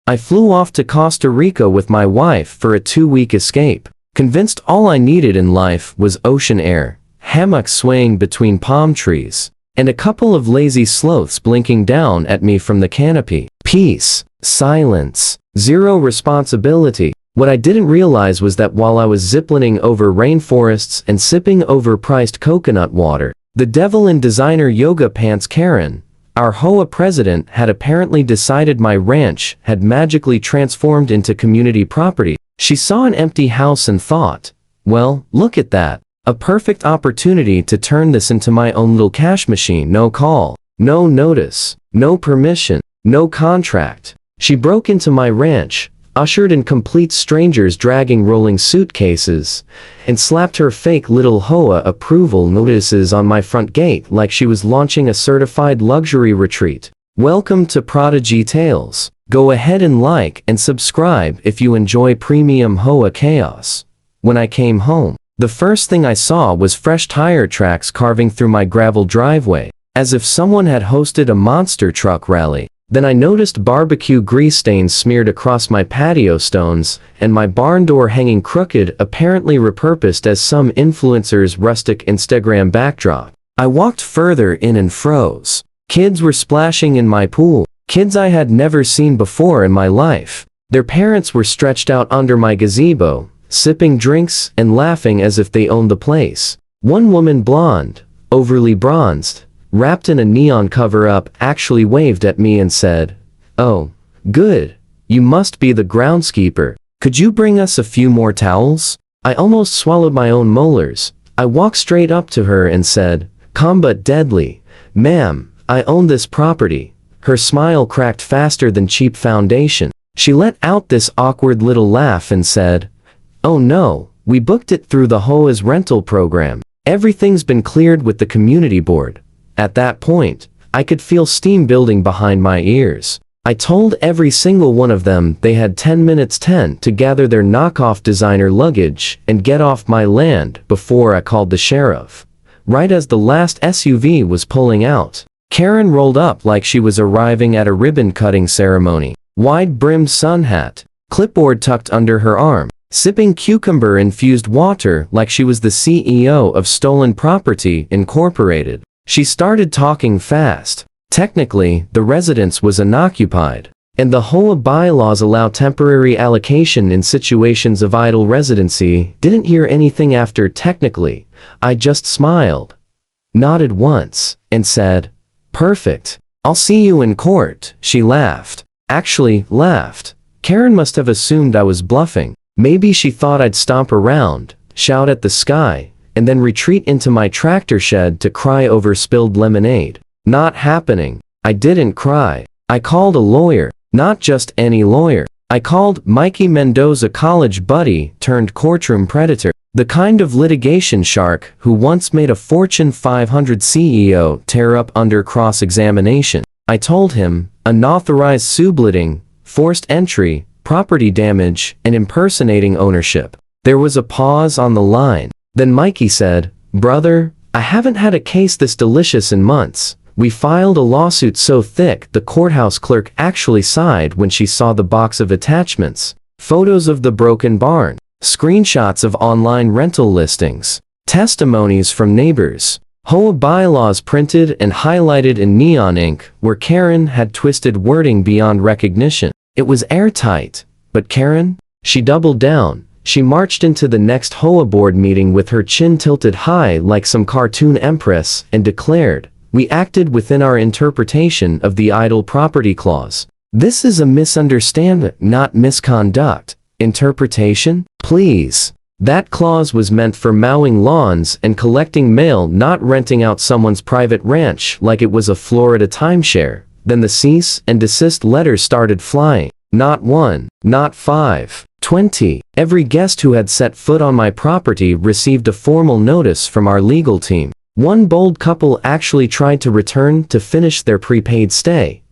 I flew off to Costa Rica with my wife for a 2-week escape, convinced all I needed in life was ocean air, hammocks swaying between palm trees, and a couple of lazy sloths blinking down at me from the canopy. Peace, silence, zero responsibility. What I didn't realize was that while I was ziplining over rainforests and sipping overpriced coconut water, the devil in designer yoga pants Karen, our HOA president, had apparently decided my ranch had magically transformed into community property. She saw an empty house and thought, well, look at that. A perfect opportunity to turn this into my own little cash machine. No call, no notice, no permission, no contract. She broke into my ranch, ushered in complete strangers dragging rolling suitcases, and slapped her fake little HOA approval notices on my front gate like she was launching a certified luxury retreat. Welcome to Prodigy Tales. Go ahead and like and subscribe if you enjoy premium HOA chaos. When I came home, the first thing I saw was fresh tire tracks carving through my gravel driveway, as if someone had hosted a monster truck rally. Then I noticed barbecue grease stains smeared across my patio stones, and my barn door hanging crooked, apparently repurposed as some influencer's rustic Instagram backdrop. I walked further in and froze. Kids were splashing in my pool, kids I had never seen before in my life. Their parents were stretched out under my gazebo, sipping drinks and laughing as if they owned the place. One woman, blonde, overly bronzed, wrapped in a neon cover-up, actually waved at me and said, "Oh, good. You must be the groundskeeper. Could you bring us a few more towels?" I almost swallowed my own molars. I walked straight up to her and said, calm but deadly, "Ma'am, I own this property." Her smile cracked faster than cheap foundation. She let out this awkward little laugh and said, "Oh no, we booked it through the HOA's rental program. Everything's been cleared with the community board." At that point, I could feel steam building behind my ears. I told every single one of them they had 10 minutes to gather their knockoff designer luggage and get off my land before I called the sheriff. Right as the last SUV was pulling out, Karen rolled up like she was arriving at a ribbon-cutting ceremony. Wide-brimmed sun hat, clipboard tucked under her arm, sipping cucumber-infused water like she was the CEO of Stolen Property Incorporated. She started talking fast. Technically, the residence was unoccupied, and the HOA bylaws allow temporary allocation in situations of idle residency. Didn't hear anything after technically. I just smiled, nodded once, and said, "Perfect. I'll see you in court." She laughed. Actually, laughed. Karen must have assumed I was bluffing. Maybe she thought I'd stomp around, shout at the sky, and then retreat into my tractor shed to cry over spilled lemonade. Not happening. I didn't cry. I called a lawyer. Not just any lawyer. I called Mikey Mendoza, college buddy turned courtroom predator. The kind of litigation shark who once made a Fortune 500 CEO tear up under cross-examination. I told him, unauthorized subletting, forced entry, property damage, and impersonating ownership. There was a pause on the line. Then Mikey said, "Brother, I haven't had a case this delicious in months. We filed a lawsuit so thick the courthouse clerk actually sighed when she saw the box of attachments. Photos of the broken barn, screenshots of online rental listings, testimonies from neighbors, HOA bylaws printed and highlighted in neon ink where Karen had twisted wording beyond recognition. It was airtight. But Karen? She doubled down. She marched into the next HOA board meeting with her chin tilted high like some cartoon empress and declared, "We acted within our interpretation of the idle property clause. This is a misunderstanding, not misconduct." Interpretation? Please. That clause was meant for mowing lawns and collecting mail, not renting out someone's private ranch like it was a Florida timeshare. Then the cease and desist letters started flying. Not 1, not 5, 20. Every guest who had set foot on my property received a formal notice from our legal team. One bold couple actually tried to return to finish their prepaid stay.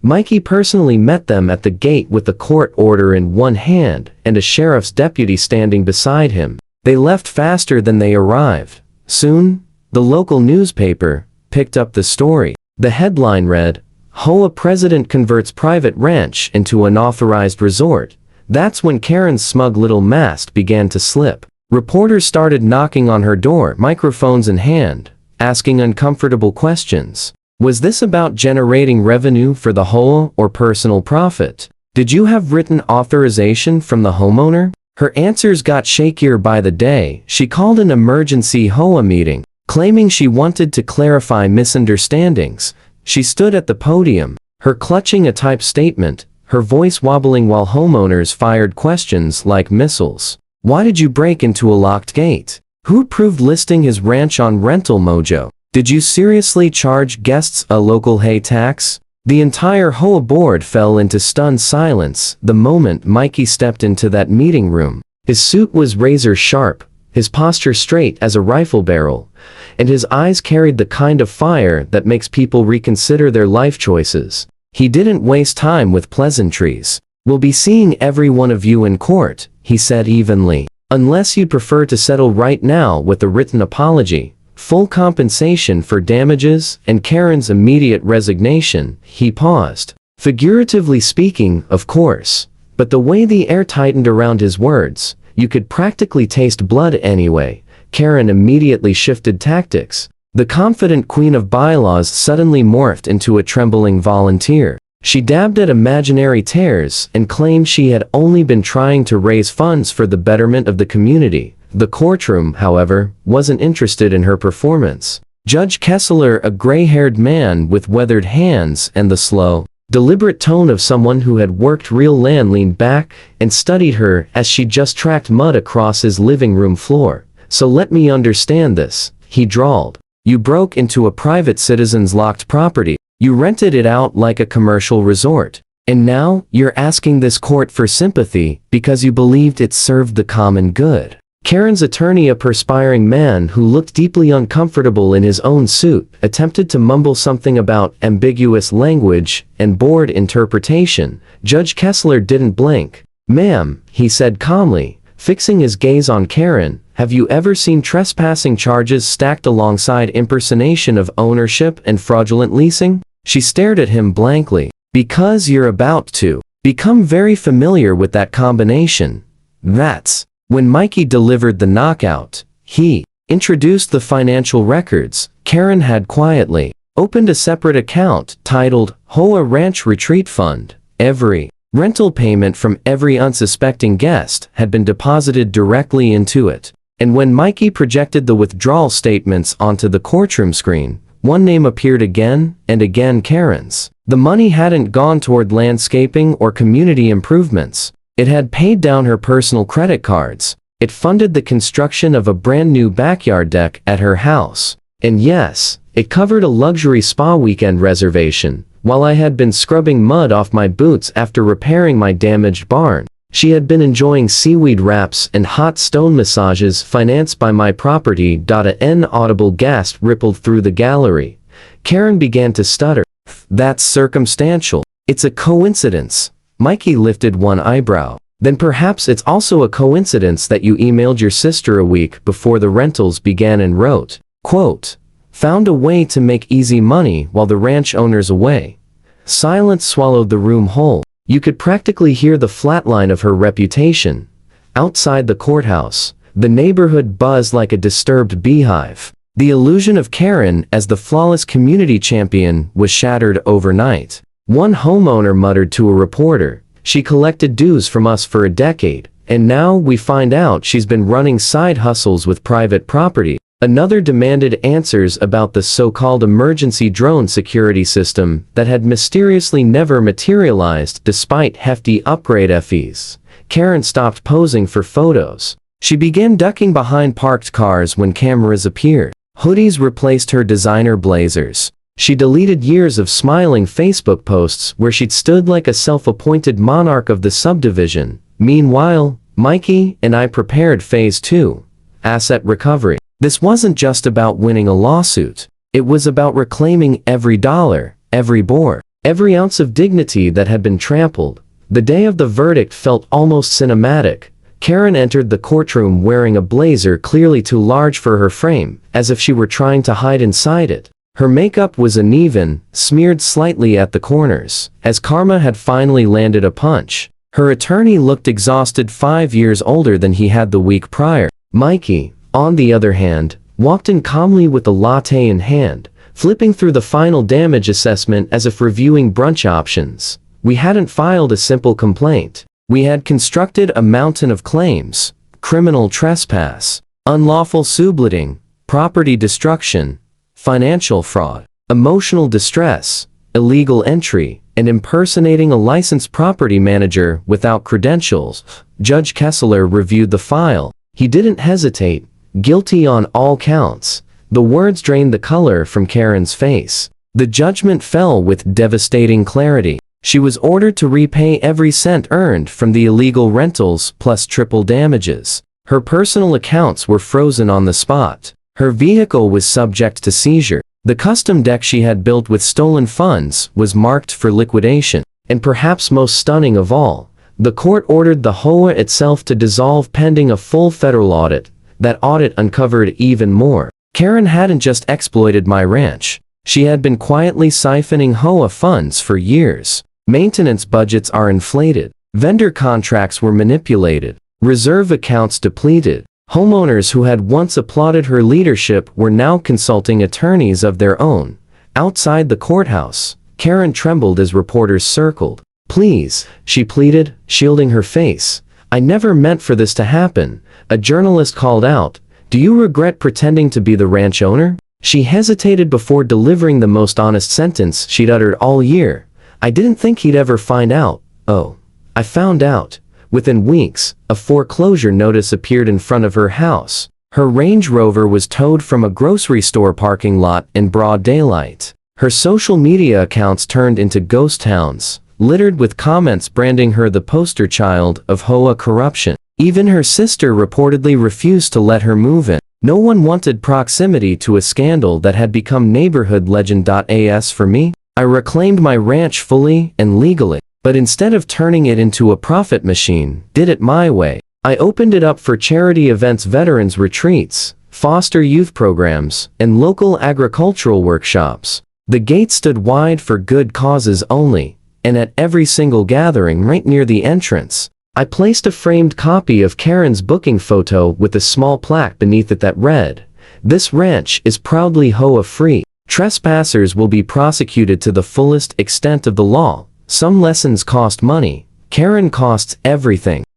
Mikey personally met them at the gate with a court order in one hand and a sheriff's deputy standing beside him. They left faster than they arrived. Soon, the local newspaper picked up the story. The headline read, HOA president converts private ranch into an authorized resort. That's when Karen's smug little mask began to slip. Reporters started knocking on her door, microphones in hand, asking uncomfortable questions. Was this about generating revenue for the HOA or personal profit? Did you have written authorization from the homeowner? Her answers got shakier by the day. She called an emergency HOA meeting, claiming she wanted to clarify misunderstandings. She stood at the podium, her clutching a typed statement, her voice wobbling while homeowners fired questions like missiles. Why did you break into a locked gate? Who approved listing his ranch on Rental Mojo? Did you seriously charge guests a local hay tax? The entire HOA board fell into stunned silence the moment Mikey stepped into that meeting room. His suit was razor sharp, his posture straight as a rifle barrel, and his eyes carried the kind of fire that makes people reconsider their life choices. He didn't waste time with pleasantries. We'll be seeing every one of you in court, he said evenly. Unless you'd prefer to settle right now with a written apology, full compensation for damages, and Karen's immediate resignation. He paused. Figuratively speaking, of course. But the way the air tightened around his words, you could practically taste blood anyway. Karen immediately shifted tactics. The confident queen of bylaws suddenly morphed into a trembling volunteer. She dabbed at imaginary tears and claimed she had only been trying to raise funds for the betterment of the community. The courtroom, however, wasn't interested in her performance. Judge Kessler, a gray-haired man with weathered hands and the slow, deliberate tone of someone who had worked real land, leaned back and studied her as she just tracked mud across his living room floor. So let me understand this, he drawled. You broke into a private citizen's locked property. You rented it out like a commercial resort. And now, you're asking this court for sympathy because you believed it served the common good. Karen's attorney, a perspiring man who looked deeply uncomfortable in his own suit, attempted to mumble something about ambiguous language and board interpretation. Judge Kessler didn't blink. Ma'am, he said calmly, fixing his gaze on Karen, have you ever seen trespassing charges stacked alongside impersonation of ownership and fraudulent leasing? She stared at him blankly. Because you're about to become very familiar with that combination. That's when Mikey delivered the knockout. He introduced the financial records. Karen had quietly opened a separate account titled HOA Ranch Retreat Fund. Every rental payment from every unsuspecting guest had been deposited directly into it. And when Mikey projected the withdrawal statements onto the courtroom screen, one name appeared again and again: Karen's. The money hadn't gone toward landscaping or community improvements. It had paid down her personal credit cards. It funded the construction of a brand new backyard deck at her house. And yes, it covered a luxury spa weekend reservation. While I had been scrubbing mud off my boots after repairing my damaged barn, she had been enjoying seaweed wraps and hot stone massages financed by my property. An audible gasp rippled through the gallery. Karen began to stutter. That's circumstantial. It's a coincidence. Mikey lifted one eyebrow. Then perhaps it's also a coincidence that you emailed your sister a week before the rentals began and wrote, quote, found a way to make easy money while the ranch owner's away. Silence swallowed the room whole. You could practically hear the flatline of her reputation. Outside the courthouse, the neighborhood buzzed like a disturbed beehive. The illusion of Karen as the flawless community champion was shattered overnight. One homeowner muttered to a reporter, "She collected dues from us for a decade, and now we find out she's been running side hustles with private property." Another demanded answers about the so-called emergency drone security system that had mysteriously never materialized despite hefty upgrade fees. Karen stopped posing for photos. She began ducking behind parked cars when cameras appeared. Hoodies replaced her designer blazers. She deleted years of smiling Facebook posts where she'd stood like a self-appointed monarch of the subdivision. Meanwhile, Mikey and I prepared Phase 2, asset recovery. This wasn't just about winning a lawsuit. It was about reclaiming every dollar, every board, every ounce of dignity that had been trampled. The day of the verdict felt almost cinematic. Karen entered the courtroom wearing a blazer clearly too large for her frame, as if she were trying to hide inside it. Her makeup was uneven, smeared slightly at the corners, as karma had finally landed a punch. Her attorney looked exhausted, 5 years older than he had the week prior. Mikey, on the other hand, walked in calmly with a latte in hand, flipping through the final damage assessment as if reviewing brunch options. We hadn't filed a simple complaint. We had constructed a mountain of claims: criminal trespass, unlawful subletting, property destruction, financial fraud, emotional distress, illegal entry, and impersonating a licensed property manager without credentials. Judge Kessler reviewed the file. He didn't hesitate. Guilty on all counts. The words drained the color from Karen's face. The judgment fell with devastating clarity. She was ordered to repay every cent earned from the illegal rentals plus triple damages. Her personal accounts were frozen on the spot. Her vehicle was subject to seizure. The custom deck she had built with stolen funds was marked for liquidation. And perhaps most stunning of all, the court ordered the HOA itself to dissolve pending a full federal audit. That audit uncovered even more. Karen hadn't just exploited my ranch. She had been quietly siphoning HOA funds for years. Maintenance budgets are inflated. Vendor contracts were manipulated. Reserve accounts depleted. Homeowners who had once applauded her leadership were now consulting attorneys of their own. Outside the courthouse, Karen trembled as reporters circled. "Please," she pleaded, shielding her face. "I never meant for this to happen." A journalist called out, "Do you regret pretending to be the ranch owner?" She hesitated before delivering the most honest sentence she'd uttered all year. "I didn't think he'd ever find out." "Oh, I found out." Within weeks, a foreclosure notice appeared in front of her house. Her Range Rover was towed from a grocery store parking lot in broad daylight. Her social media accounts turned into ghost towns, littered with comments branding her the poster child of HOA corruption. Even her sister reportedly refused to let her move in. No one wanted proximity to a scandal that had become neighborhood legend. As for me, I reclaimed my ranch fully and legally. But instead of turning it into a profit machine, did it my way. I opened it up for charity events, veterans retreats, foster youth programs, and local agricultural workshops. The gate stood wide for good causes only, and at every single gathering right near the entrance, I placed a framed copy of Karen's booking photo with a small plaque beneath it that read, "This ranch is proudly HOA free. Trespassers will be prosecuted to the fullest extent of the law. Some lessons cost money. Karen costs everything."